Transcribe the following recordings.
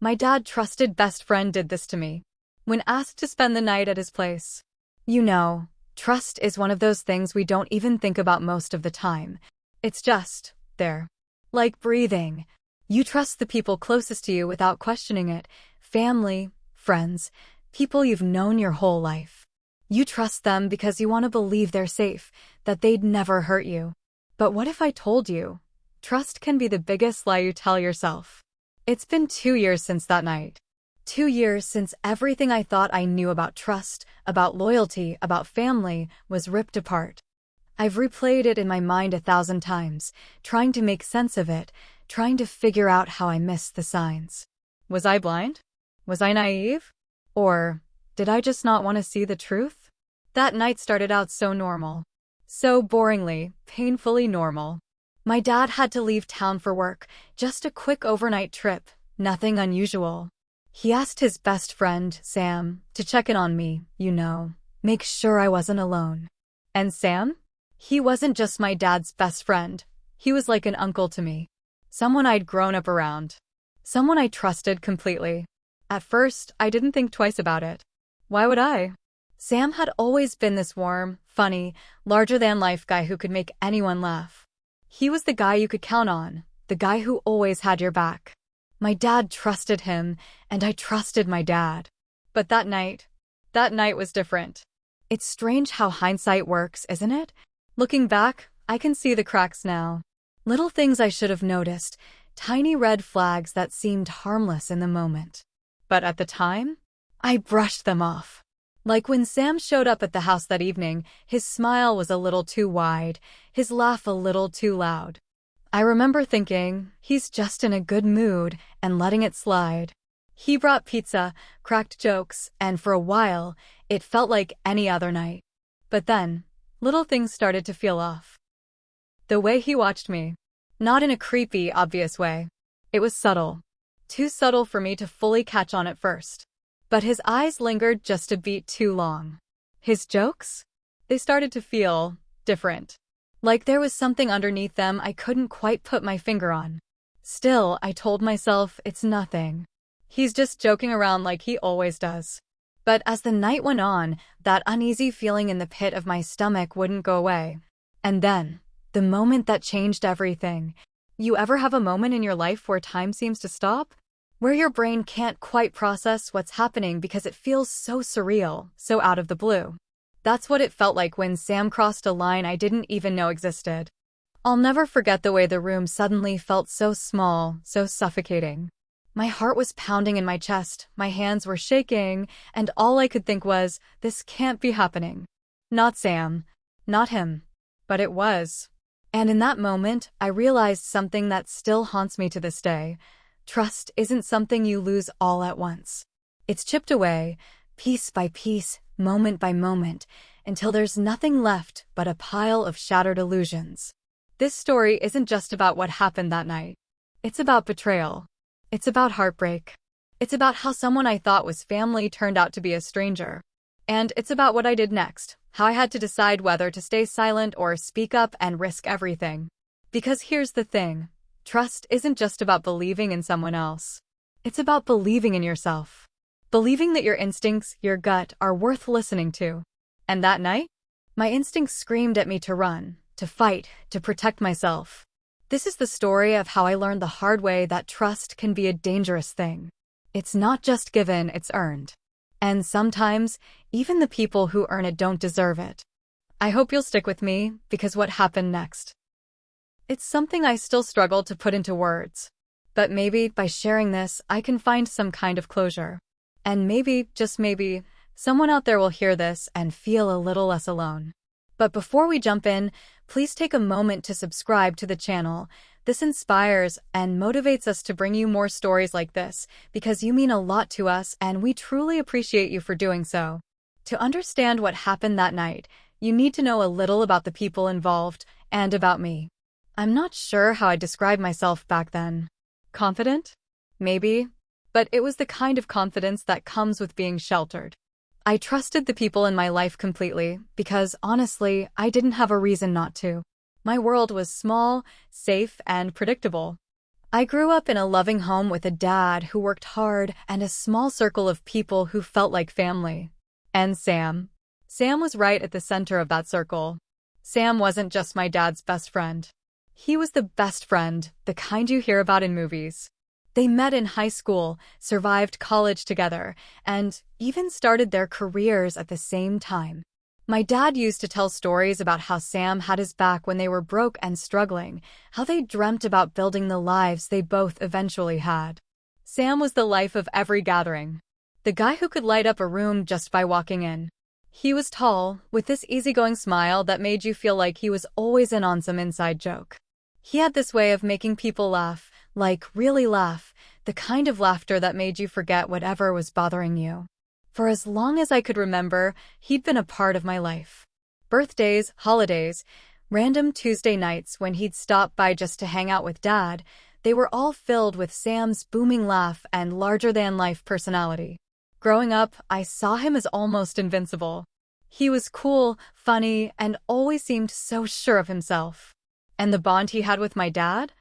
My dad's trusted best friend did this to me. When asked to spend the night at his place. You know, trust is one of those things we don't even think about most of the time. It's just there. Like breathing. You trust the people closest to you without questioning it. Family, friends, people you've known your whole life. You trust them because you want to believe they're safe, that they'd never hurt you. But what if I told you? Trust can be the biggest lie you tell yourself. It's been 2 years since that night. 2 years since everything I thought I knew about trust, about loyalty, about family, was ripped apart. I've replayed it in my mind 1,000 times, trying to make sense of it, trying to figure out how I missed the signs. Was I blind? Was I naive? Or did I just not want to see the truth? That night started out so normal. So boringly, painfully normal. My dad had to leave town for work, just a quick overnight trip, nothing unusual. He asked his best friend, Sam, to check in on me, make sure I wasn't alone. And Sam? He wasn't just my dad's best friend. He was like an uncle to me. Someone I'd grown up around. Someone I trusted completely. At first, I didn't think twice about it. Why would I? Sam had always been this warm, funny, larger-than-life guy who could make anyone laugh. He was the guy you could count on, the guy who always had your back. My dad trusted him, and I trusted my dad. But that night was different. It's strange how hindsight works, isn't it? Looking back, I can see the cracks now. Little things I should have noticed, tiny red flags that seemed harmless in the moment. But at the time, I brushed them off. Like when Sam showed up at the house that evening, his smile was a little too wide, his laugh a little too loud. I remember thinking, he's just in a good mood, and letting it slide. He brought pizza, cracked jokes, and for a while, it felt like any other night. But then, little things started to feel off. The way he watched me. Not in a creepy, obvious way. It was subtle. Too subtle for me to fully catch on at first. But his eyes lingered just a beat too long. His jokes? They started to feel different. Like there was something underneath them I couldn't quite put my finger on. Still, I told myself it's nothing. He's just joking around like he always does. But as the night went on, that uneasy feeling in the pit of my stomach wouldn't go away. And then, the moment that changed everything. You ever have a moment in your life where time seems to stop? Where your brain can't quite process what's happening because it feels so surreal, so out of the blue. That's what it felt like when Sam crossed a line I didn't even know existed. I'll never forget the way the room suddenly felt so small, so suffocating. My heart was pounding in my chest, my hands were shaking, and all I could think was, this can't be happening. Not Sam. Not him. But it was. And in that moment, I realized something that still haunts me to this day. Trust isn't something you lose all at once. It's chipped away, piece by piece, moment by moment, until there's nothing left but a pile of shattered illusions. This story isn't just about what happened that night. It's about betrayal. It's about heartbreak. It's about how someone I thought was family turned out to be a stranger. And it's about what I did next, how I had to decide whether to stay silent or speak up and risk everything. Because here's the thing. Trust isn't just about believing in someone else. It's about believing in yourself. Believing that your instincts, your gut, are worth listening to. And that night, my instincts screamed at me to run, to fight, to protect myself. This is the story of how I learned the hard way that trust can be a dangerous thing. It's not just given, it's earned. And sometimes, even the people who earn it don't deserve it. I hope you'll stick with me, because what happened next? It's something I still struggle to put into words. But maybe, by sharing this, I can find some kind of closure. And maybe, just maybe, someone out there will hear this and feel a little less alone. But before we jump in, please take a moment to subscribe to the channel. This inspires and motivates us to bring you more stories like this, because you mean a lot to us and we truly appreciate you for doing so. To understand what happened that night, you need to know a little about the people involved and about me. I'm not sure how I'd describe myself back then. Confident? Maybe. But it was the kind of confidence that comes with being sheltered. I trusted the people in my life completely because, honestly, I didn't have a reason not to. My world was small, safe, and predictable. I grew up in a loving home with a dad who worked hard and a small circle of people who felt like family. And Sam. Sam was right at the center of that circle. Sam wasn't just my dad's best friend. He was the best friend, the kind you hear about in movies. They met in high school, survived college together, and even started their careers at the same time. My dad used to tell stories about how Sam had his back when they were broke and struggling, how they dreamt about building the lives they both eventually had. Sam was the life of every gathering. The guy who could light up a room just by walking in. He was tall, with this easygoing smile that made you feel like he was always in on some inside joke. He had this way of making people laugh, like really laugh, the kind of laughter that made you forget whatever was bothering you. For as long as I could remember, he'd been a part of my life. Birthdays, holidays, random Tuesday nights when he'd stop by just to hang out with Dad, they were all filled with Sam's booming laugh and larger-than-life personality. Growing up, I saw him as almost invincible. He was cool, funny, and always seemed so sure of himself. And the bond he had with my dad?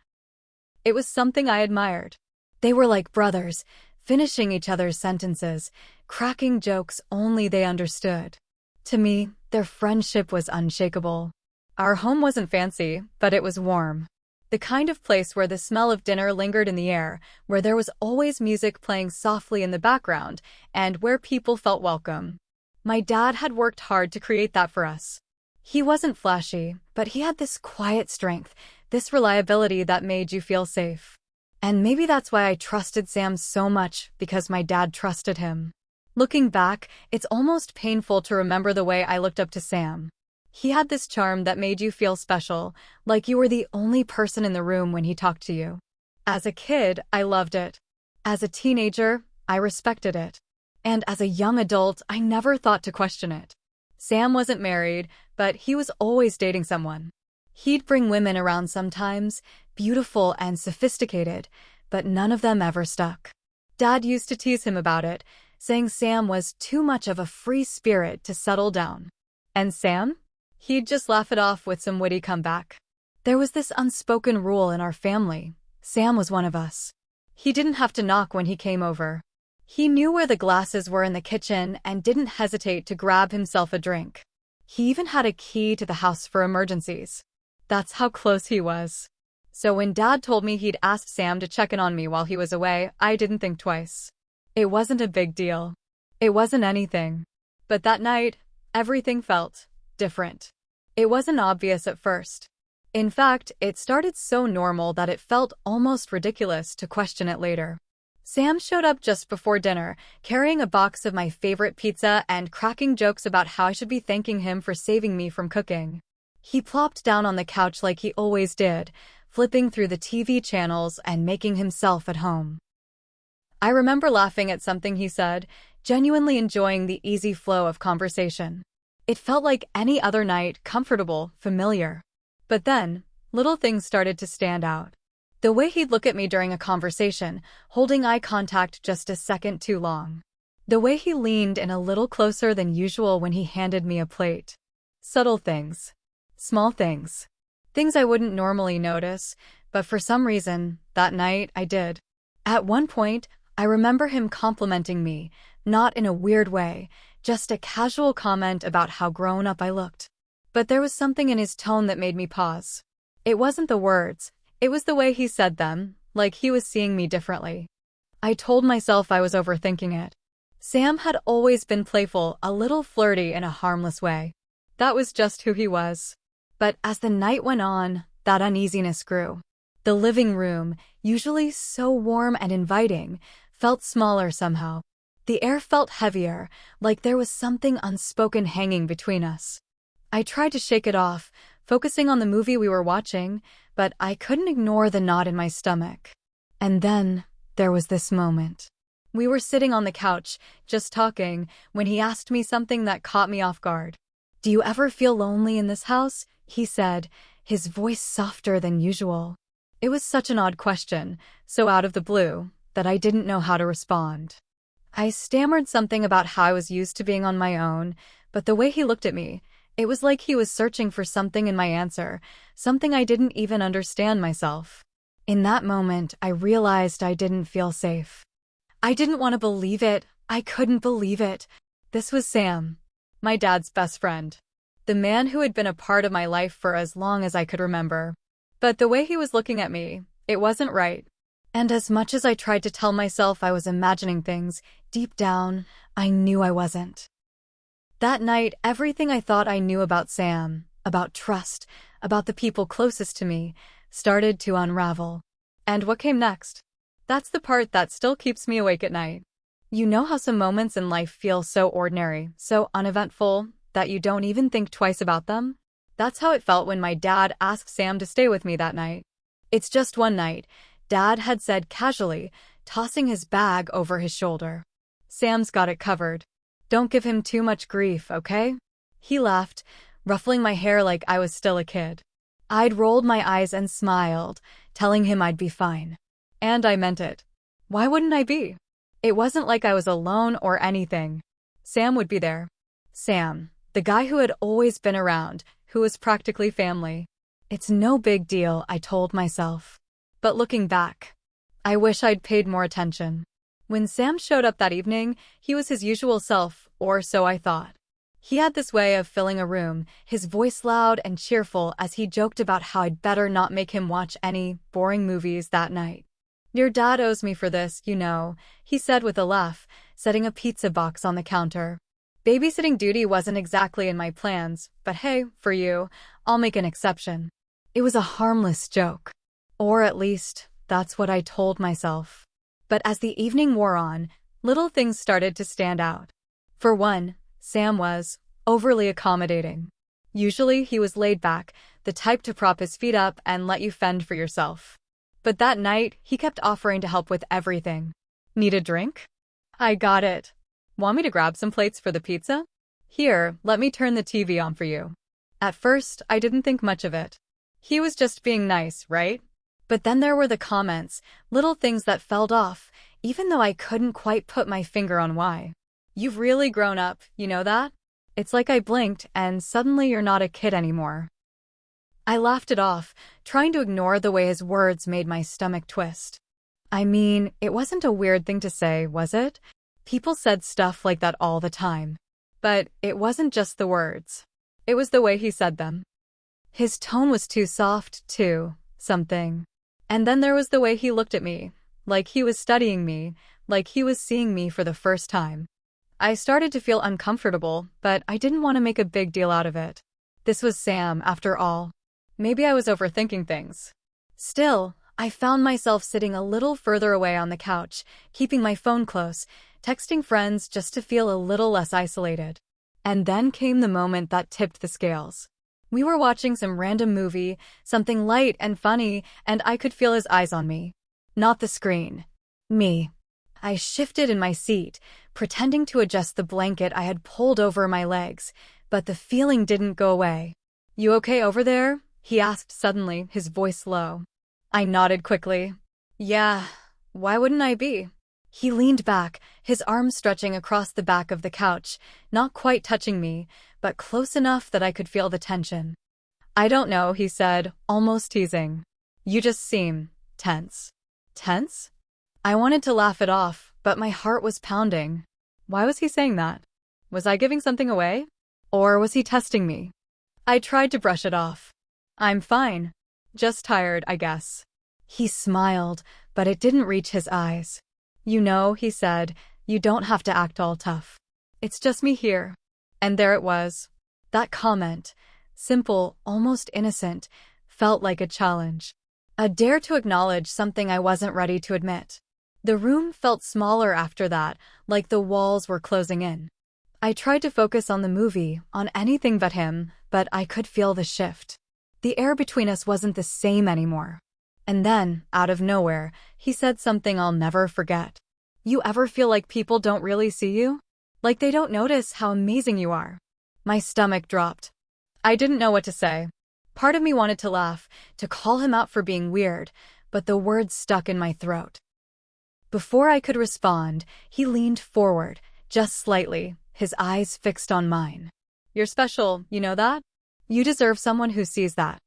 It was something I admired. They were like brothers, finishing each other's sentences, cracking jokes only they understood. To me, their friendship was unshakable. Our home wasn't fancy, but it was warm. The kind of place where the smell of dinner lingered in the air, where there was always music playing softly in the background, and where people felt welcome. My dad had worked hard to create that for us. He wasn't flashy, but he had this quiet strength, this reliability that made you feel safe. And maybe that's why I trusted Sam so much, because my dad trusted him. Looking back, it's almost painful to remember the way I looked up to Sam. He had this charm that made you feel special, like you were the only person in the room when he talked to you. As a kid, I loved it. As a teenager, I respected it. And as a young adult, I never thought to question it. Sam wasn't married, but he was always dating someone. He'd bring women around sometimes, beautiful and sophisticated, but none of them ever stuck. Dad used to tease him about it, saying Sam was too much of a free spirit to settle down. And Sam? He'd just laugh it off with some witty comeback. There was this unspoken rule in our family. Sam was one of us. He didn't have to knock when he came over. He knew where the glasses were in the kitchen and didn't hesitate to grab himself a drink. He even had a key to the house for emergencies. That's how close he was. So when Dad told me he'd asked Sam to check in on me while he was away, I didn't think twice. It wasn't a big deal. It wasn't anything. But that night, everything felt different. It wasn't obvious at first. In fact, it started so normal that it felt almost ridiculous to question it later. Sam showed up just before dinner, carrying a box of my favorite pizza and cracking jokes about how I should be thanking him for saving me from cooking. He plopped down on the couch like he always did, flipping through the TV channels and making himself at home. I remember laughing at something he said, genuinely enjoying the easy flow of conversation. It felt like any other night, comfortable, familiar. But then, little things started to stand out. The way he'd look at me during a conversation, holding eye contact just a second too long. The way he leaned in a little closer than usual when he handed me a plate. Subtle things. Small things. Things I wouldn't normally notice, but for some reason, that night I did. At one point, I remember him complimenting me, not in a weird way, just a casual comment about how grown up I looked. But there was something in his tone that made me pause. It wasn't the words. It was the way he said them, like he was seeing me differently. I told myself I was overthinking it. Sam had always been playful, a little flirty in a harmless way. That was just who he was. But as the night went on, that uneasiness grew. The living room, usually so warm and inviting, felt smaller somehow. The air felt heavier, like there was something unspoken hanging between us. I tried to shake it off, focusing on the movie we were watching, but I couldn't ignore the knot in my stomach. And then, there was this moment. We were sitting on the couch, just talking, when he asked me something that caught me off guard. "Do you ever feel lonely in this house?" he said, his voice softer than usual. It was such an odd question, so out of the blue, that I didn't know how to respond. I stammered something about how I was used to being on my own, but the way he looked at me, it was like he was searching for something in my answer, something I didn't even understand myself. In that moment, I realized I didn't feel safe. I didn't want to believe it. I couldn't believe it. This was Sam, my dad's best friend. The man who had been a part of my life for as long as I could remember. But the way he was looking at me, it wasn't right. And as much as I tried to tell myself I was imagining things, deep down, I knew I wasn't. That night, everything I thought I knew about Sam, about trust, about the people closest to me, started to unravel. And what came next? That's the part that still keeps me awake at night. You know how some moments in life feel so ordinary, so uneventful, that you don't even think twice about them? That's how it felt when my dad asked Sam to stay with me that night. It's just one night, Dad had said casually, tossing his bag over his shoulder. Sam's got it covered. Don't give him too much grief, okay? He laughed, ruffling my hair like I was still a kid. I'd rolled my eyes and smiled, telling him I'd be fine. And I meant it. Why wouldn't I be? It wasn't like I was alone or anything. Sam would be there. Sam, the guy who had always been around, who was practically family. It's no big deal, I told myself. But looking back, I wish I'd paid more attention. When Sam showed up that evening, he was his usual self, or so I thought. He had this way of filling a room, his voice loud and cheerful as he joked about how I'd better not make him watch any boring movies that night. Your dad owes me for this, you know, he said with a laugh, setting a pizza box on the counter. Babysitting duty wasn't exactly in my plans, but hey, for you, I'll make an exception. It was a harmless joke. Or at least, that's what I told myself. But as the evening wore on, little things started to stand out. For one, Sam was overly accommodating. Usually he was laid back, the type to prop his feet up and let you fend for yourself. But that night, he kept offering to help with everything. Need a drink? I got it. Want me to grab some plates for the pizza? Here, let me turn the TV on for you. At first, I didn't think much of it. He was just being nice, right? But then there were the comments, little things that fell off, even though I couldn't quite put my finger on why. You've really grown up, you know that? It's like I blinked and suddenly you're not a kid anymore. I laughed it off, trying to ignore the way his words made my stomach twist. I mean, it wasn't a weird thing to say, was it? People said stuff like that all the time. But it wasn't just the words. It was the way he said them. His tone was too soft, too, something. And then there was the way he looked at me, like he was studying me, like he was seeing me for the first time. I started to feel uncomfortable, but I didn't want to make a big deal out of it. This was Sam, after all. Maybe I was overthinking things. Still, I found myself sitting a little further away on the couch, keeping my phone close, texting friends just to feel a little less isolated. And then came the moment that tipped the scales. We were watching some random movie, something light and funny, and I could feel his eyes on me. Not the screen. Me. I shifted in my seat, pretending to adjust the blanket I had pulled over my legs, but the feeling didn't go away. You okay over there? He asked suddenly, his voice low. I nodded quickly. Yeah, why wouldn't I be? He leaned back, his arms stretching across the back of the couch, not quite touching me, but close enough that I could feel the tension. I don't know, he said, almost teasing. You just seem tense. Tense? I wanted to laugh it off, but my heart was pounding. Why was he saying that? Was I giving something away? Or was he testing me? I tried to brush it off. I'm fine. Just tired, I guess. He smiled, but it didn't reach his eyes. You know, he said, you don't have to act all tough. It's just me here. And there it was. That comment, simple, almost innocent, felt like a challenge. A dare to acknowledge something I wasn't ready to admit. The room felt smaller after that, like the walls were closing in. I tried to focus on the movie, on anything but him, but I could feel the shift. The air between us wasn't the same anymore. And then, out of nowhere, he said something I'll never forget. You ever feel like people don't really see you? Like they don't notice how amazing you are? My stomach dropped. I didn't know what to say. Part of me wanted to laugh, to call him out for being weird, but the words stuck in my throat. Before I could respond, he leaned forward, just slightly, his eyes fixed on mine. You're special, you know that? You deserve someone who sees that.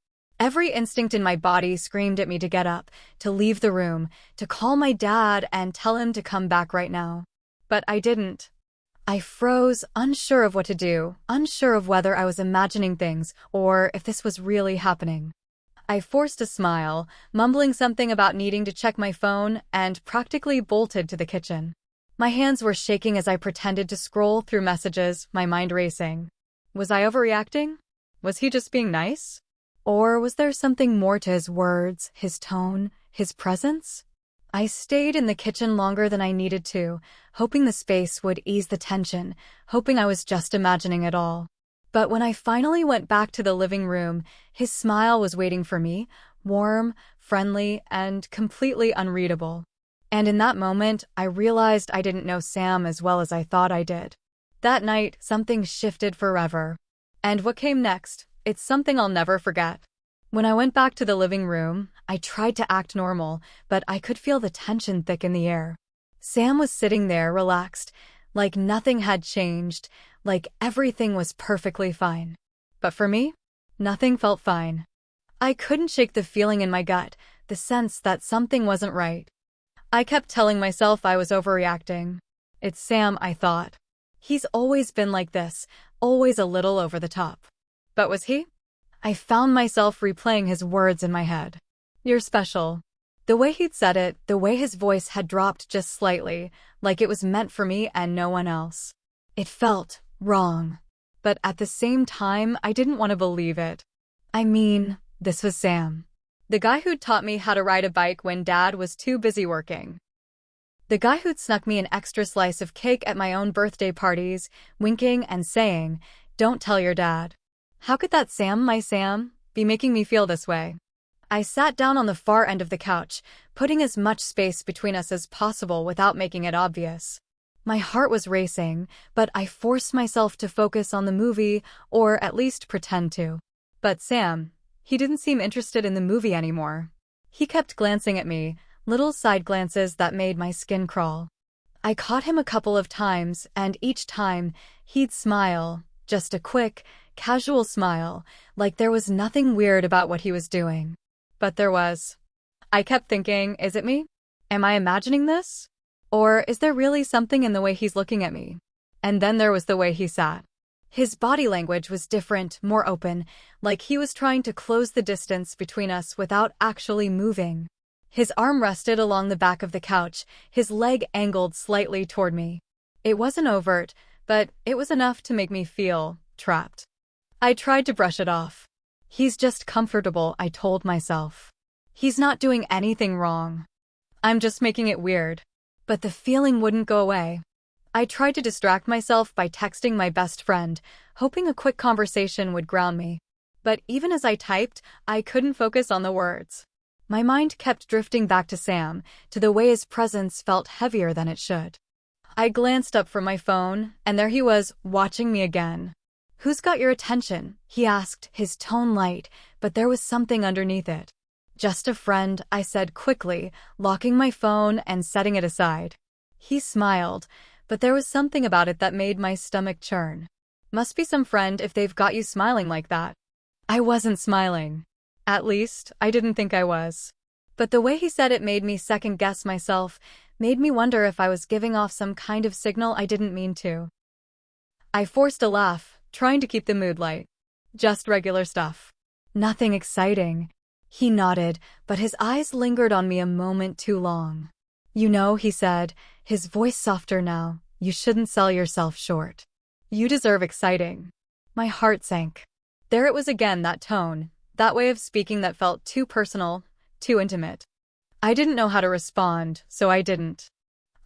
Every instinct in my body screamed at me to get up, to leave the room, to call my dad and tell him to come back right now. But I didn't. I froze, unsure of what to do, unsure of whether I was imagining things or if this was really happening. I forced a smile, mumbling something about needing to check my phone, and practically bolted to the kitchen. My hands were shaking as I pretended to scroll through messages, my mind racing. Was I overreacting? Was he just being nice? Or was there something more to his words, his tone, his presence? I stayed in the kitchen longer than I needed to, hoping the space would ease the tension, hoping I was just imagining it all. But when I finally went back to the living room, his smile was waiting for me, warm, friendly, and completely unreadable. And in that moment, I realized I didn't know Sam as well as I thought I did. That night, something shifted forever. And what came next? It's something I'll never forget. When I went back to the living room, I tried to act normal, but I could feel the tension thick in the air. Sam was sitting there, relaxed, like nothing had changed, like everything was perfectly fine. But for me, nothing felt fine. I couldn't shake the feeling in my gut, the sense that something wasn't right. I kept telling myself I was overreacting. It's Sam, I thought. He's always been like this, always a little over the top. But was he? I found myself replaying his words in my head. You're special. The way he'd said it, the way his voice had dropped just slightly, like it was meant for me and no one else. It felt wrong. But at the same time, I didn't want to believe it. I mean, this was Sam. The guy who'd taught me how to ride a bike when Dad was too busy working. The guy who'd snuck me an extra slice of cake at my own birthday parties, winking and saying, "Don't tell your dad." How could that Sam, my Sam, be making me feel this way? I sat down on the far end of the couch, putting as much space between us as possible without making it obvious. My heart was racing, but I forced myself to focus on the movie, or at least pretend to. But Sam, he didn't seem interested in the movie anymore. He kept glancing at me, little side glances that made my skin crawl. I caught him a couple of times, and each time, he'd smile, just a quick, casual smile, like there was nothing weird about what he was doing. But there was. I kept thinking, is it me? Am I imagining this? Or is there really something in the way he's looking at me? And then there was the way he sat. His body language was different, more open, like he was trying to close the distance between us without actually moving. His arm rested along the back of the couch, his leg angled slightly toward me. It wasn't overt, but it was enough to make me feel trapped. I tried to brush it off. He's just comfortable, I told myself. He's not doing anything wrong. I'm just making it weird. But the feeling wouldn't go away. I tried to distract myself by texting my best friend, hoping a quick conversation would ground me. But even as I typed, I couldn't focus on the words. My mind kept drifting back to Sam, to the way his presence felt heavier than it should. I glanced up from my phone, and there he was, watching me again. "Who's got your attention?" he asked, his tone light, but there was something underneath it. "Just a friend," I said quickly, locking my phone and setting it aside. He smiled, but there was something about it that made my stomach churn. Must be some friend if they've got you smiling like that. I wasn't smiling. At least, I didn't think I was. But the way he said it made me second-guess myself, made me wonder if I was giving off some kind of signal I didn't mean to. I forced a laugh, trying to keep the mood light. "Just regular stuff. Nothing exciting." He nodded, but his eyes lingered on me a moment too long. "You know," he said, his voice softer now, "you shouldn't sell yourself short. You deserve exciting." My heart sank. There it was again, that tone, that way of speaking that felt too personal, too intimate. I didn't know how to respond, so I didn't.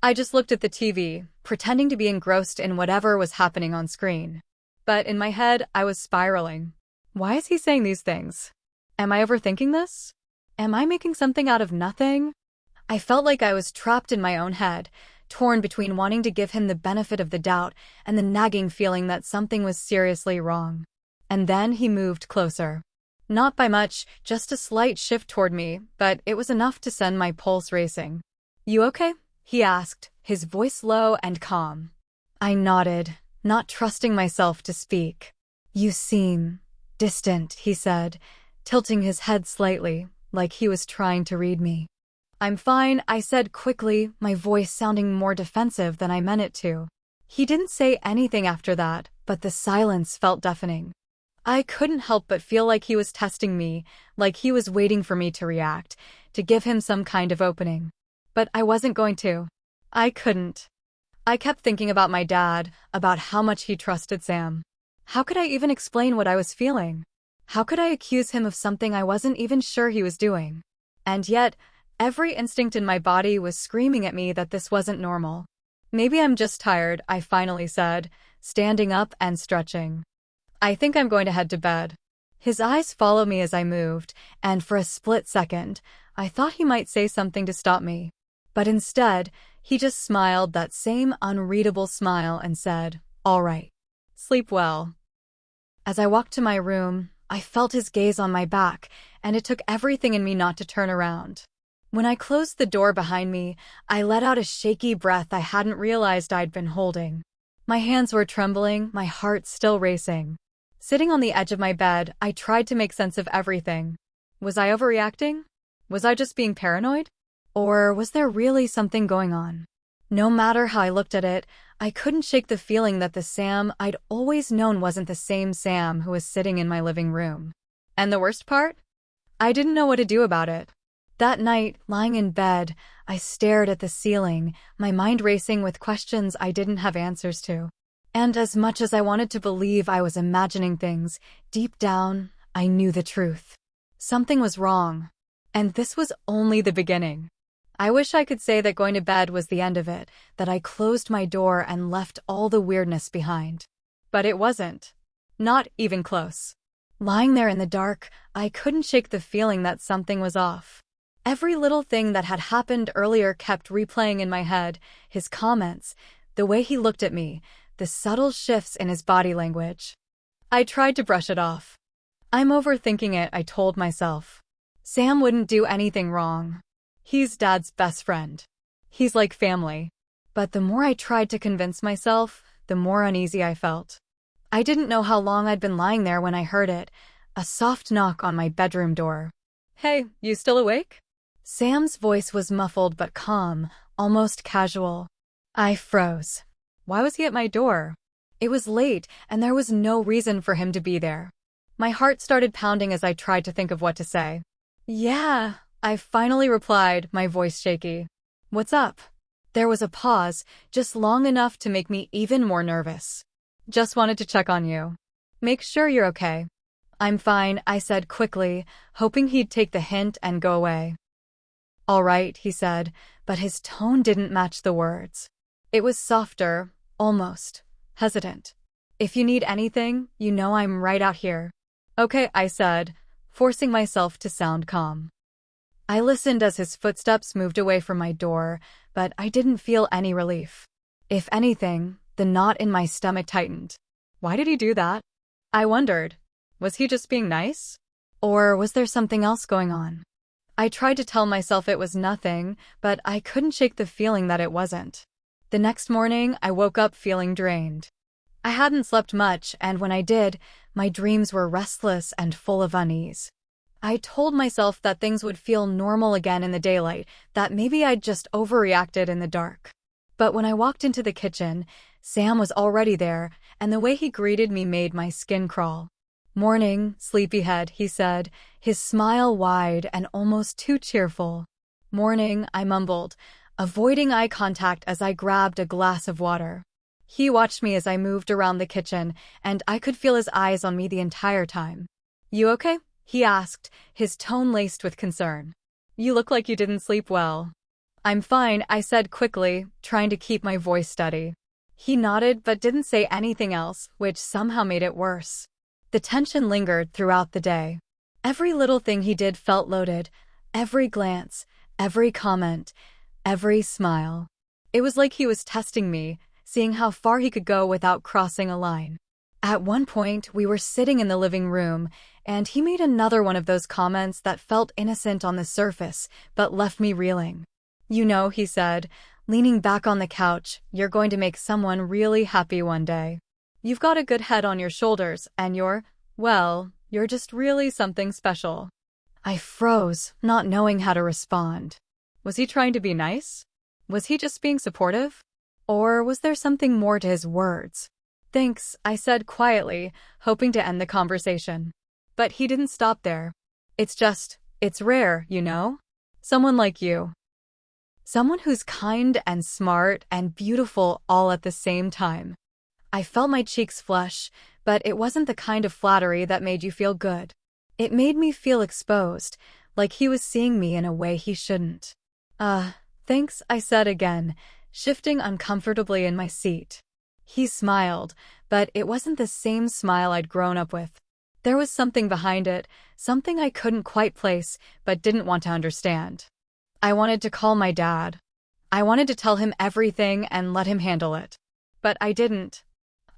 I just looked at the TV, pretending to be engrossed in whatever was happening on screen. But in my head, I was spiraling. Why is he saying these things? Am I overthinking this? Am I making something out of nothing? I felt like I was trapped in my own head, torn between wanting to give him the benefit of the doubt and the nagging feeling that something was seriously wrong. And then he moved closer. Not by much, just a slight shift toward me, but it was enough to send my pulse racing. "You okay?" he asked, his voice low and calm. I nodded, not trusting myself to speak. "You seem distant," he said, tilting his head slightly, like he was trying to read me. "I'm fine," I said quickly, my voice sounding more defensive than I meant it to. He didn't say anything after that, but the silence felt deafening. I couldn't help but feel like he was testing me, like he was waiting for me to react, to give him some kind of opening. But I wasn't going to. I couldn't. I kept thinking about my dad, about how much he trusted Sam. How could I even explain what I was feeling? How could I accuse him of something I wasn't even sure he was doing? And yet, every instinct in my body was screaming at me that this wasn't normal. "Maybe I'm just tired," I finally said, standing up and stretching. "I think I'm going to head to bed." His eyes followed me as I moved, and for a split second, I thought he might say something to stop me. But instead, he just smiled that same unreadable smile and said, "All right. Sleep well." As I walked to my room, I felt his gaze on my back, and it took everything in me not to turn around. When I closed the door behind me, I let out a shaky breath I hadn't realized I'd been holding. My hands were trembling, my heart still racing. Sitting on the edge of my bed, I tried to make sense of everything. Was I overreacting? Was I just being paranoid? Or was there really something going on? No matter how I looked at it, I couldn't shake the feeling that the Sam I'd always known wasn't the same Sam who was sitting in my living room. And the worst part? I didn't know what to do about it. That night, lying in bed, I stared at the ceiling, my mind racing with questions I didn't have answers to. And as much as I wanted to believe I was imagining things, deep down, I knew the truth. Something was wrong. And this was only the beginning. I wish I could say that going to bed was the end of it, that I closed my door and left all the weirdness behind. But it wasn't. Not even close. Lying there in the dark, I couldn't shake the feeling that something was off. Every little thing that had happened earlier kept replaying in my head, his comments, the way he looked at me, the subtle shifts in his body language. I tried to brush it off. "I'm overthinking it," I told myself. "Sam wouldn't do anything wrong. He's Dad's best friend. He's like family." But the more I tried to convince myself, the more uneasy I felt. I didn't know how long I'd been lying there when I heard it, a soft knock on my bedroom door. "Hey, you still awake?" Sam's voice was muffled but calm, almost casual. I froze. Why was he at my door? It was late, and there was no reason for him to be there. My heart started pounding as I tried to think of what to say. "Yeah," I finally replied, my voice shaky. "What's up?" There was a pause, just long enough to make me even more nervous. "Just wanted to check on you. Make sure you're okay." "I'm fine," I said quickly, hoping he'd take the hint and go away. "All right," he said, but his tone didn't match the words. It was softer, almost hesitant. "If you need anything, you know I'm right out here." "Okay," I said, forcing myself to sound calm. I listened as his footsteps moved away from my door, but I didn't feel any relief. If anything, the knot in my stomach tightened. Why did he do that? I wondered. Was he just being nice? Or was there something else going on? I tried to tell myself it was nothing, but I couldn't shake the feeling that it wasn't. The next morning, I woke up feeling drained. I hadn't slept much, and when I did, my dreams were restless and full of unease. I told myself that things would feel normal again in the daylight, that maybe I'd just overreacted in the dark. But when I walked into the kitchen, Sam was already there, and the way he greeted me made my skin crawl. "Morning, sleepyhead," he said, his smile wide and almost too cheerful. "Morning," I mumbled, avoiding eye contact as I grabbed a glass of water. He watched me as I moved around the kitchen, and I could feel his eyes on me the entire time. "You okay?" he asked, his tone laced with concern. "You look like you didn't sleep well." "I'm fine," I said quickly, trying to keep my voice steady. He nodded but didn't say anything else, which somehow made it worse. The tension lingered throughout the day. Every little thing he did felt loaded, every glance, every comment, every smile. It was like he was testing me, seeing how far he could go without crossing a line. At one point, we were sitting in the living room, and he made another one of those comments that felt innocent on the surface, but left me reeling. "You know," he said, leaning back on the couch, "you're going to make someone really happy one day. You've got a good head on your shoulders, and you're, well, You're just really something special." I froze, not knowing how to respond. Was he trying to be nice? Was he just being supportive? Or was there something more to his words? "Thanks," I said quietly, hoping to end the conversation. But he didn't stop there. It's rare, you know? Someone like you. Someone who's kind and smart and beautiful all at the same time. I felt my cheeks flush, but it wasn't the kind of flattery that made you feel good. It made me feel exposed, like he was seeing me in a way he shouldn't. Thanks," I said again, shifting uncomfortably in my seat. He smiled, but it wasn't the same smile I'd grown up with. There was something behind it, something I couldn't quite place, but didn't want to understand. I wanted to call my dad. I wanted to tell him everything and let him handle it. But I didn't.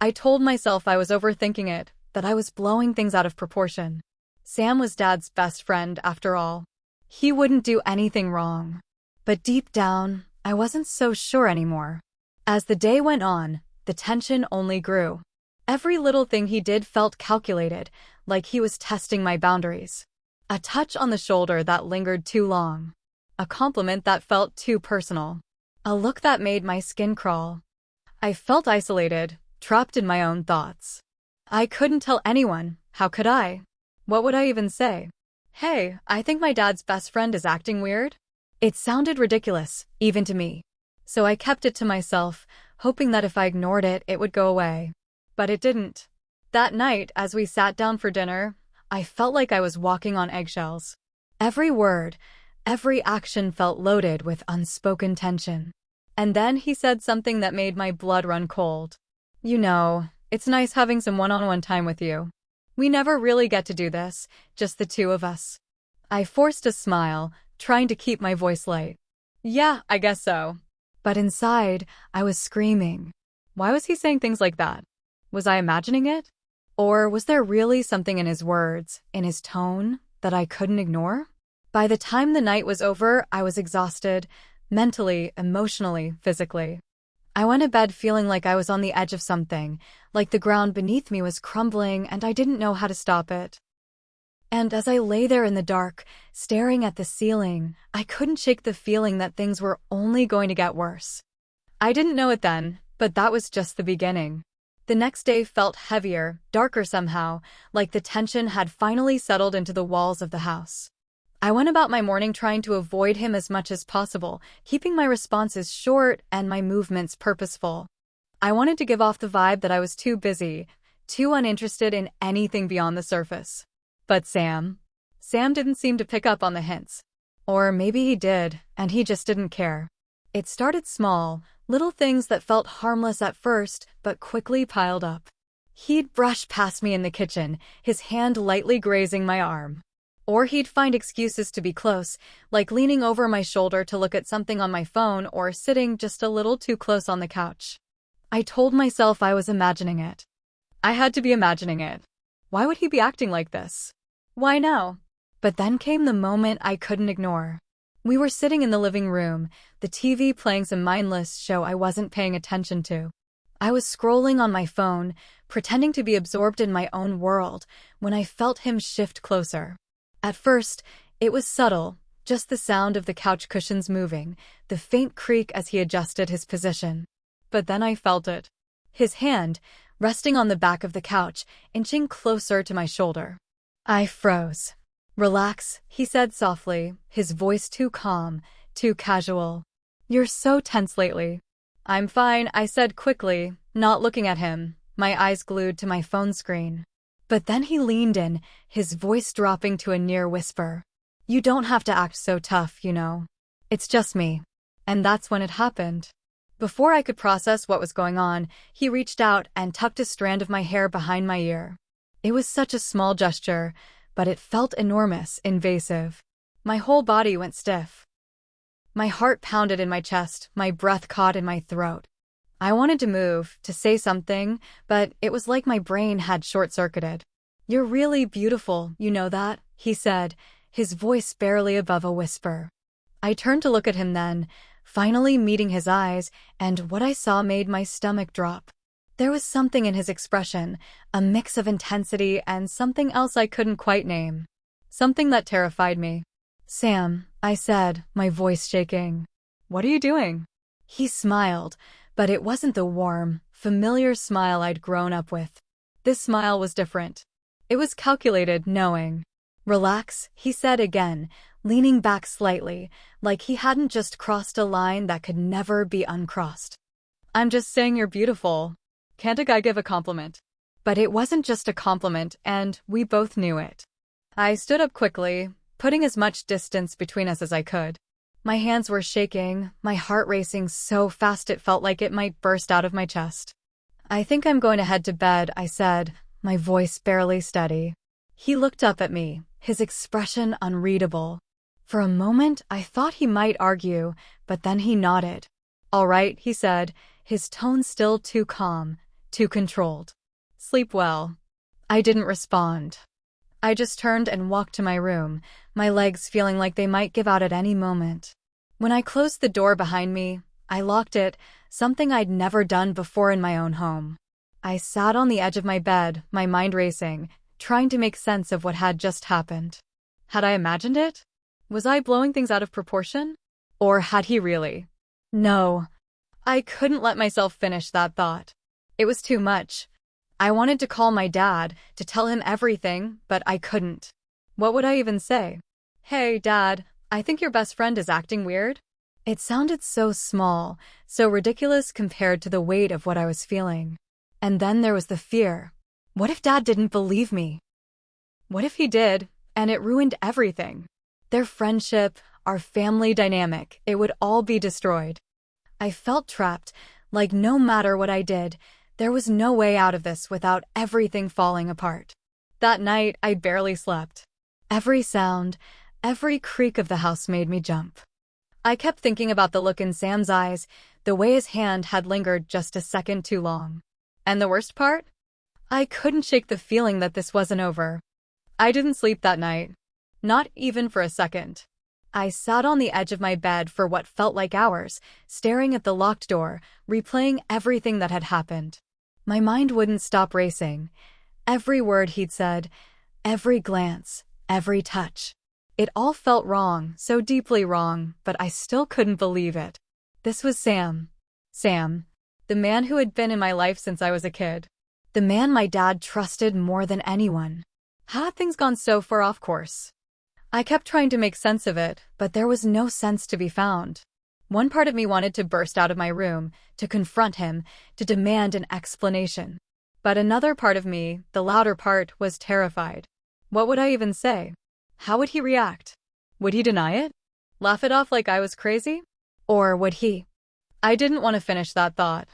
I told myself I was overthinking it, that I was blowing things out of proportion. Sam was Dad's best friend, after all. He wouldn't do anything wrong. But deep down, I wasn't so sure anymore. As the day went on, the tension only grew. Every little thing he did felt calculated, like he was testing my boundaries. A touch on the shoulder that lingered too long. A compliment that felt too personal. A look that made my skin crawl. I felt isolated, trapped in my own thoughts. I couldn't tell anyone. How could I? What would I even say? "Hey, I think my dad's best friend is acting weird?" It sounded ridiculous, even to me. So I kept it to myself, hoping that if I ignored it, it would go away. But it didn't. That night, as we sat down for dinner, I felt like I was walking on eggshells. Every word, every action felt loaded with unspoken tension. And then he said something that made my blood run cold. "You know, it's nice having some one-on-one time with you. We never really get to do this, just the two of us." I forced a smile, trying to keep my voice light. "Yeah, I guess so." But inside, I was screaming. Why was he saying things like that? Was I imagining it? Or was there really something in his words, in his tone, that I couldn't ignore? By the time the night was over, I was exhausted, mentally, emotionally, physically. I went to bed feeling like I was on the edge of something, like the ground beneath me was crumbling and I didn't know how to stop it. And as I lay there in the dark, staring at the ceiling, I couldn't shake the feeling that things were only going to get worse. I didn't know it then, but that was just the beginning. The next day felt heavier, darker somehow, like the tension had finally settled into the walls of the house. I went about my morning trying to avoid him as much as possible, keeping my responses short and my movements purposeful. I wanted to give off the vibe that I was too busy, too uninterested in anything beyond the surface. But Sam didn't seem to pick up on the hints. Or maybe he did, and he just didn't care. It started small, little things that felt harmless at first, but quickly piled up. He'd brush past me in the kitchen, his hand lightly grazing my arm. Or he'd find excuses to be close, like leaning over my shoulder to look at something on my phone or sitting just a little too close on the couch. I told myself I was imagining it. I had to be imagining it. Why would he be acting like this? Why now? But then came the moment I couldn't ignore. We were sitting in the living room, the TV playing some mindless show I wasn't paying attention to. I was scrolling on my phone, pretending to be absorbed in my own world, when I felt him shift closer. At first, it was subtle, just the sound of the couch cushions moving, the faint creak as he adjusted his position. But then I felt it. His hand, resting on the back of the couch, inching closer to my shoulder. I froze. "Relax," he said softly, his voice too calm, too casual. "You're so tense lately." "I'm fine," I said quickly, not looking at him, my eyes glued to my phone screen. But then he leaned in, his voice dropping to a near whisper. "You don't have to act so tough, you know. It's just me." And that's when it happened. Before I could process what was going on, he reached out and tucked a strand of my hair behind my ear. It was such a small gesture, but it felt enormous, invasive. My whole body went stiff. My heart pounded in my chest, my breath caught in my throat. I wanted to move, to say something, but it was like my brain had short-circuited. "You're really beautiful, you know that?" he said, his voice barely above a whisper. I turned to look at him then, finally meeting his eyes, and what I saw made my stomach drop. There was something in his expression, a mix of intensity and something else I couldn't quite name. Something that terrified me. "Sam," I said, my voice shaking. "What are you doing?" He smiled, but it wasn't the warm, familiar smile I'd grown up with. This smile was different. It was calculated, knowing. "Relax," he said again, leaning back slightly, like he hadn't just crossed a line that could never be uncrossed. "I'm just saying you're beautiful. Can't a guy give a compliment?" But it wasn't just a compliment, and we both knew it. I stood up quickly, putting as much distance between us as I could. My hands were shaking, my heart racing so fast it felt like it might burst out of my chest. "I think I'm going to head to bed," I said, my voice barely steady. He looked up at me, his expression unreadable. For a moment, I thought he might argue, but then he nodded. "All right," he said, his tone still too calm, too controlled. "Sleep well." I didn't respond. I just turned and walked to my room, my legs feeling like they might give out at any moment. When I closed the door behind me, I locked it, something I'd never done before in my own home. I sat on the edge of my bed, my mind racing, trying to make sense of what had just happened. Had I imagined it? Was I blowing things out of proportion? Or had he really? No. I couldn't let myself finish that thought. It was too much. I wanted to call my dad, to tell him everything, but I couldn't. What would I even say? "Hey, Dad, I think your best friend is acting weird?" It sounded so small, so ridiculous compared to the weight of what I was feeling. And then there was the fear. What if Dad didn't believe me? What if he did, and it ruined everything? Their friendship, our family dynamic, it would all be destroyed. I felt trapped, like no matter what I did, there was no way out of this without everything falling apart. That night, I barely slept. Every sound, every creak of the house made me jump. I kept thinking about the look in Sam's eyes, the way his hand had lingered just a second too long. And the worst part? I couldn't shake the feeling that this wasn't over. I didn't sleep that night. Not even for a second. I sat on the edge of my bed for what felt like hours, staring at the locked door, replaying everything that had happened. My mind wouldn't stop racing. Every word he'd said, every glance, every touch. It all felt wrong, so deeply wrong, but I still couldn't believe it. This was Sam. Sam. The man who had been in my life since I was a kid. The man my dad trusted more than anyone. How had things gone so far off course? I kept trying to make sense of it, but there was no sense to be found. One part of me wanted to burst out of my room, to confront him, to demand an explanation. But another part of me, the louder part, was terrified. What would I even say? How would he react? Would he deny it? Laugh it off like I was crazy? Or would he? I didn't want to finish that thought.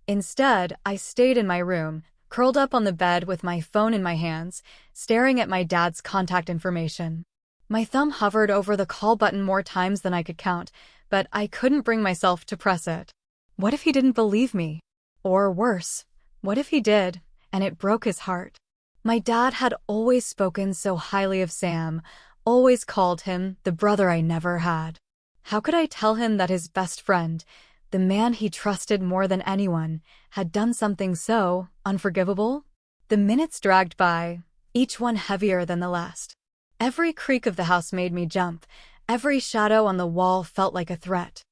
Instead, I stayed in my room, curled up on the bed with my phone in my hands, staring at my dad's contact information. My thumb hovered over the call button more times than I could count, but I couldn't bring myself to press it. What if he didn't believe me? Or worse, what if he did, and it broke his heart? My dad had always spoken so highly of Sam, always called him the brother I never had. How could I tell him that his best friend, the man he trusted more than anyone, had done something so unforgivable? The minutes dragged by, each one heavier than the last. Every creak of the house made me jump. Every shadow on the wall felt like a threat.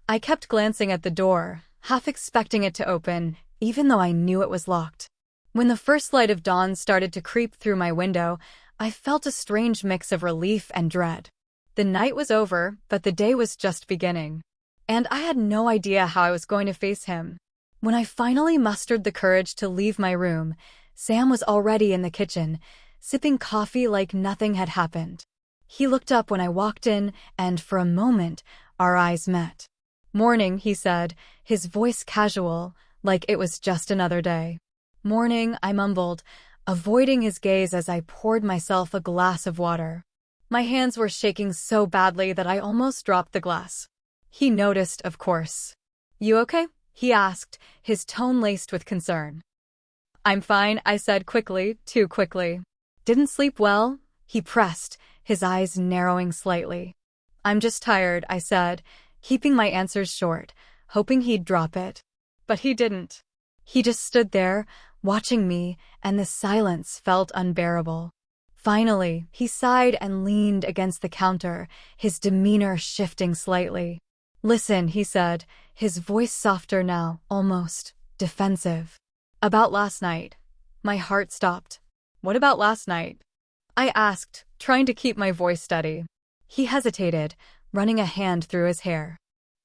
I kept glancing at the door, half expecting it to open, even though I knew it was locked. When the first light of dawn started to creep through my window, I felt a strange mix of relief and dread. The night was over, but the day was just beginning. And I had no idea how I was going to face him. When I finally mustered the courage to leave my room, Sam was already in the kitchen, sipping coffee like nothing had happened. He looked up when I walked in, and for a moment, our eyes met. "Morning," he said, his voice casual, like it was just another day. "Morning," I mumbled, avoiding his gaze as I poured myself a glass of water. My hands were shaking so badly that I almost dropped the glass. He noticed, of course. "You okay?" he asked, his tone laced with concern. "I'm fine," I said quickly, too quickly. "Didn't sleep well?" he pressed, his eyes narrowing slightly. "I'm just tired," I said, keeping my answers short, hoping he'd drop it. But he didn't. He just stood there, watching me, and the silence felt unbearable. Finally, he sighed and leaned against the counter, his demeanor shifting slightly. "Listen," he said, his voice softer now, almost defensive. "About last night." My heart stopped. "What about last night?" I asked, trying to keep my voice steady. He hesitated, running a hand through his hair.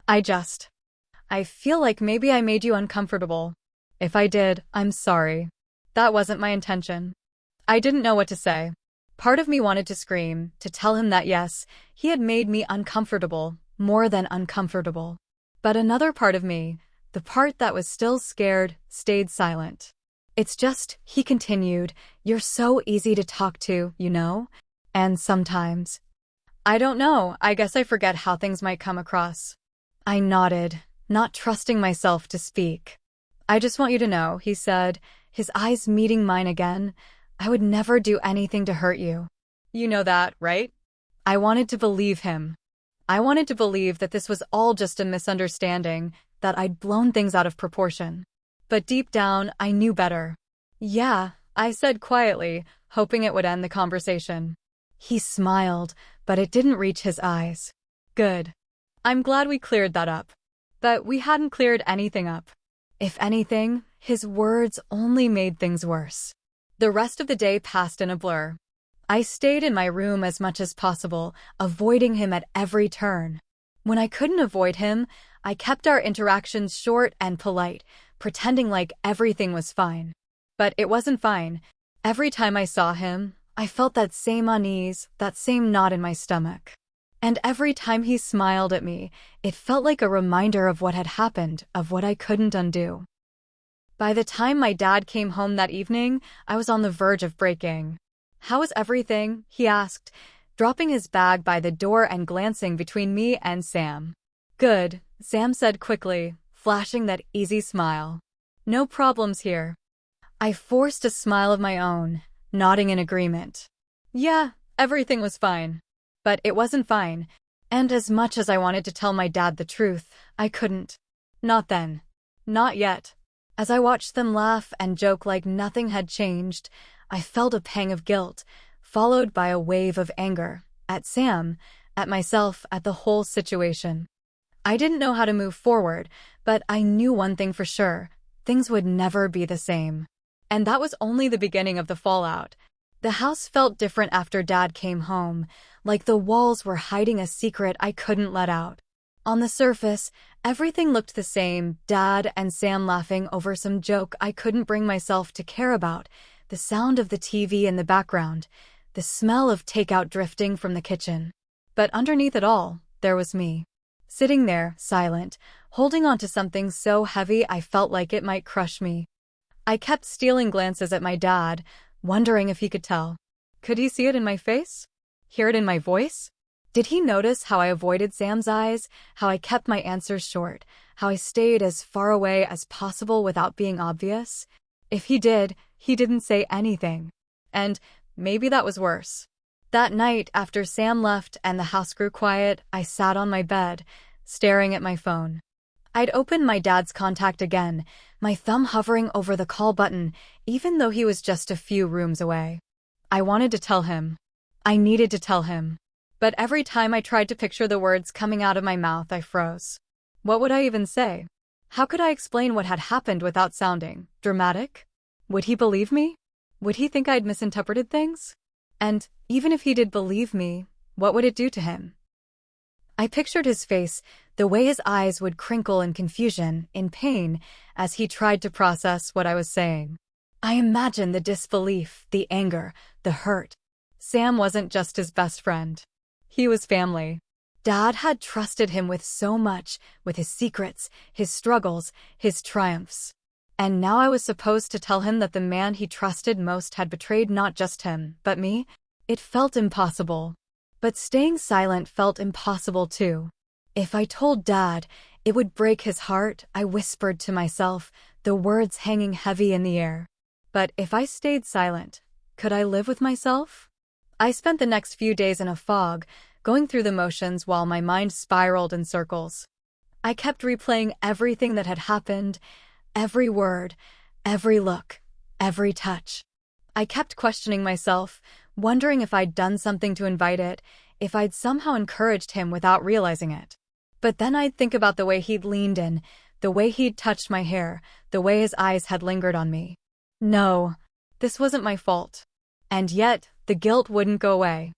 I feel like maybe I made you uncomfortable. If I did, I'm sorry. That wasn't my intention." I didn't know what to say. Part of me wanted to scream, to tell him that yes, he had made me uncomfortable, more than uncomfortable. But another part of me, the part that was still scared, stayed silent. "It's just," he continued, "you're so easy to talk to, you know? And sometimes, I don't know, I guess I forget how things might come across." I nodded, not trusting myself to speak. "I just want you to know," he said, his eyes meeting mine again, "I would never do anything to hurt you. You know that, right?" I wanted to believe him. I wanted to believe that this was all just a misunderstanding, that I'd blown things out of proportion. But deep down, I knew better. "Yeah," I said quietly, hoping it would end the conversation. He smiled, but it didn't reach his eyes. "Good. I'm glad we cleared that up." But we hadn't cleared anything up. If anything, his words only made things worse. The rest of the day passed in a blur. I stayed in my room as much as possible, avoiding him at every turn. When I couldn't avoid him, I kept our interactions short and polite, pretending like everything was fine. But it wasn't fine. Every time I saw him, I felt that same unease, that same knot in my stomach. And every time he smiled at me, it felt like a reminder of what had happened, of what I couldn't undo. By the time my dad came home that evening, I was on the verge of breaking. "How is everything?" he asked, dropping his bag by the door and glancing between me and Sam. "Good," Sam said quickly, flashing that easy smile. "No problems here." I forced a smile of my own, nodding in agreement. Yeah, everything was fine. But it wasn't fine, and as much as I wanted to tell my dad the truth, I couldn't. Not then. Not yet. As I watched them laugh and joke like nothing had changed, I felt a pang of guilt, followed by a wave of anger, at Sam, at myself, at the whole situation. I didn't know how to move forward, but I knew one thing for sure: things would never be the same. And that was only the beginning of the fallout. The house felt different after Dad came home, like the walls were hiding a secret I couldn't let out. On the surface, everything looked the same: Dad and Sam laughing over some joke I couldn't bring myself to care about, the sound of the TV in the background, the smell of takeout drifting from the kitchen. But underneath it all, there was me. Sitting there, silent, holding on to something so heavy I felt like it might crush me. I kept stealing glances at my dad, wondering if he could tell. Could he see it in my face? Hear it in my voice? Did he notice how I avoided Sam's eyes, how I kept my answers short, how I stayed as far away as possible without being obvious? If he did, he didn't say anything. And maybe that was worse. That night, after Sam left and the house grew quiet, I sat on my bed, staring at my phone. I'd opened my dad's contact again, my thumb hovering over the call button, even though he was just a few rooms away. I wanted to tell him. I needed to tell him. But every time I tried to picture the words coming out of my mouth, I froze. What would I even say? How could I explain what had happened without sounding dramatic? Would he believe me? Would he think I'd misinterpreted things? And even if he did believe me, what would it do to him? I pictured his face, the way his eyes would crinkle in confusion, in pain, as he tried to process what I was saying. I imagined the disbelief, the anger, the hurt. Sam wasn't just his best friend. He was family. Dad had trusted him with so much, with his secrets, his struggles, his triumphs. And now I was supposed to tell him that the man he trusted most had betrayed not just him, but me? It felt impossible. But staying silent felt impossible too. If I told Dad, it would break his heart, I whispered to myself, the words hanging heavy in the air. But if I stayed silent, could I live with myself? I spent the next few days in a fog, going through the motions while my mind spiraled in circles. I kept replaying everything that had happened, Every word, every look, every touch. I kept questioning myself, wondering if I'd done something to invite it, if I'd somehow encouraged him without realizing it. But then I'd think about the way he'd leaned in, the way he'd touched my hair, the way his eyes had lingered on me. No, this wasn't my fault. And yet, the guilt wouldn't go away.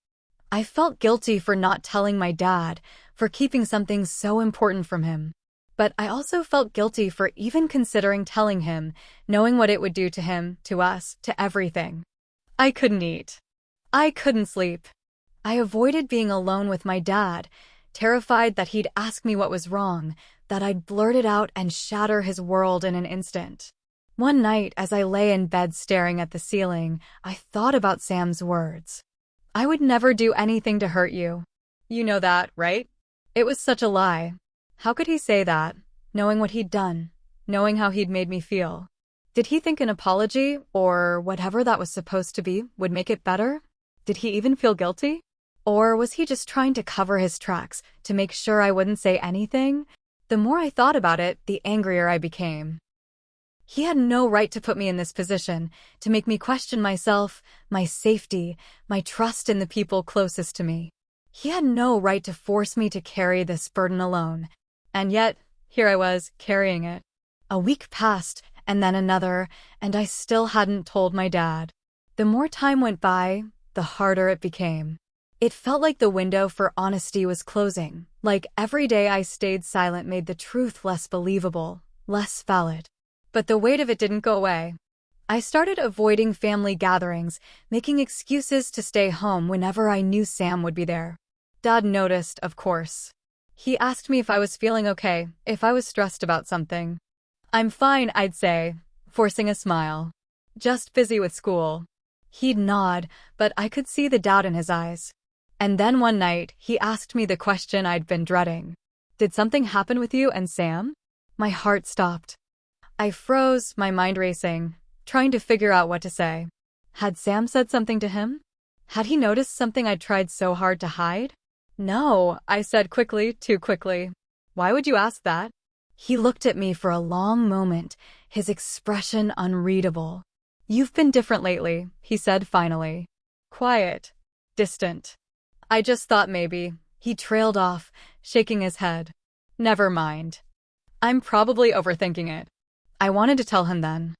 I felt guilty for not telling my dad, for keeping something so important from him. But I also felt guilty for even considering telling him, knowing what it would do to him, to us, to everything. I couldn't eat. I couldn't sleep. I avoided being alone with my dad, terrified that he'd ask me what was wrong, that I'd blurt it out and shatter his world in an instant. One night, as I lay in bed staring at the ceiling, I thought about Sam's words. I would never do anything to hurt you. You know that, right? It was such a lie. How could he say that, knowing what he'd done, knowing how he'd made me feel? Did he think an apology, or whatever that was supposed to be, would make it better? Did he even feel guilty? Or was he just trying to cover his tracks, to make sure I wouldn't say anything? The more I thought about it, the angrier I became. He had no right to put me in this position, to make me question myself, my safety, my trust in the people closest to me. He had no right to force me to carry this burden alone. And yet, here I was, carrying it. A week passed, and then another, and I still hadn't told my dad. The more time went by, the harder it became. It felt like the window for honesty was closing, like every day I stayed silent made the truth less believable, less valid. But the weight of it didn't go away. I started avoiding family gatherings, making excuses to stay home whenever I knew Sam would be there. Dad noticed, of course. He asked me if I was feeling okay, if I was stressed about something. I'm fine, I'd say, forcing a smile. Just busy with school. He'd nod, but I could see the doubt in his eyes. And then one night, he asked me the question I'd been dreading. Did something happen with you and Sam? My heart stopped. I froze, my mind racing, trying to figure out what to say. Had Sam said something to him? Had he noticed something I'd tried so hard to hide? No, I said quickly, too quickly. Why would you ask that? He looked at me for a long moment, his expression unreadable. You've been different lately, he said finally. Quiet. Distant. I just thought maybe. He trailed off, shaking his head. Never mind. I'm probably overthinking it. I wanted to tell him then.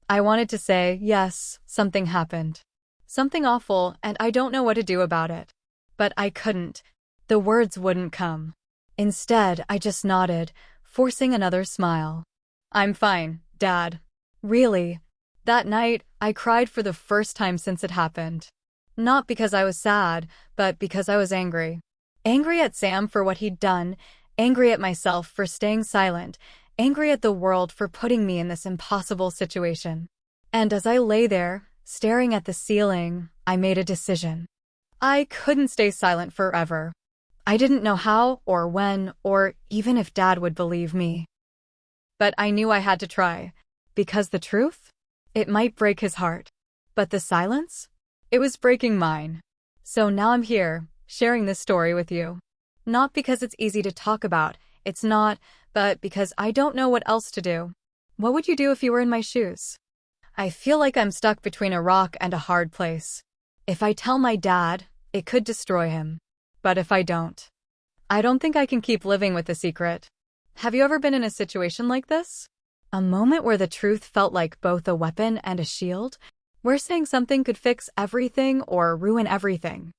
I wanted to say, yes, something happened. Something awful, and I don't know what to do about it. But I couldn't. The words wouldn't come. Instead, I just nodded, forcing another smile. I'm fine, Dad. Really? That night, I cried for the first time since it happened. Not because I was sad, but because I was angry. Angry at Sam for what he'd done, angry at myself for staying silent, angry at the world for putting me in this impossible situation. And as I lay there, staring at the ceiling, I made a decision. I couldn't stay silent forever. I didn't know how, or when, or even if Dad would believe me. But I knew I had to try. Because the truth? It might break his heart. But the silence? It was breaking mine. So now I'm here, sharing this story with you. Not because it's easy to talk about, it's not, but because I don't know what else to do. What would you do if you were in my shoes? I feel like I'm stuck between a rock and a hard place. If I tell my dad, it could destroy him. But if I don't think I can keep living with the secret. Have you ever been in a situation like this? A moment where the truth felt like both a weapon and a shield? Where saying something could fix everything or ruin everything?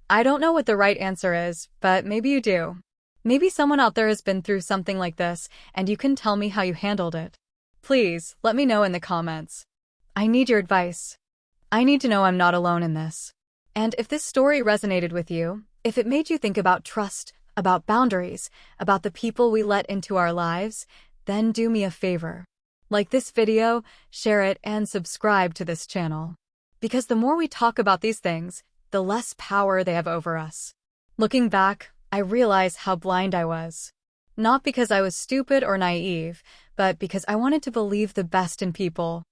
I don't know what the right answer is, but maybe you do. Maybe someone out there has been through something like this, and you can tell me how you handled it. Please, let me know in the comments. I need your advice. I need to know I'm not alone in this. And if this story resonated with you, if it made you think about trust, about boundaries, about the people we let into our lives, then do me a favor. Like this video, share it, and subscribe to this channel. Because the more we talk about these things, the less power they have over us. Looking back, I realize how blind I was. Not because I was stupid or naive, but because I wanted to believe the best in people.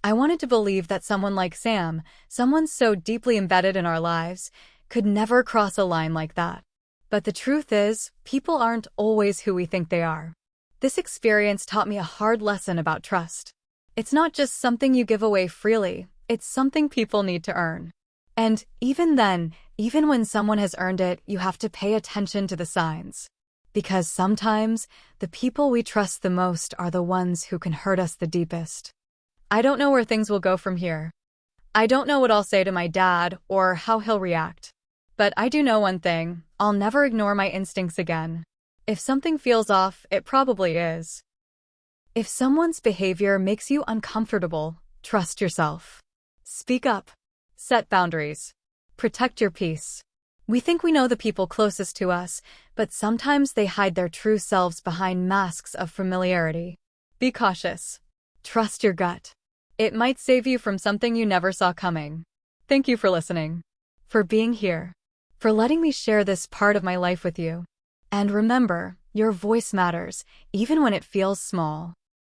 I wanted to believe that someone like Sam, someone so deeply embedded in our lives, could never cross a line like that. But the truth is, people aren't always who we think they are. This experience taught me a hard lesson about trust. It's not just something you give away freely, it's something people need to earn. And even then, even when someone has earned it, you have to pay attention to the signs. Because sometimes, the people we trust the most are the ones who can hurt us the deepest. I don't know where things will go from here. I don't know what I'll say to my dad or how he'll react. But I do know one thing, I'll never ignore my instincts again. If something feels off, it probably is. If someone's behavior makes you uncomfortable, trust yourself. Speak up. Set boundaries. Protect your peace. We think we know the people closest to us, but sometimes they hide their true selves behind masks of familiarity. Be cautious. Trust your gut. It might save you from something you never saw coming. Thank you for listening. For being here. For letting me share this part of my life with you. And remember, your voice matters, even when it feels small.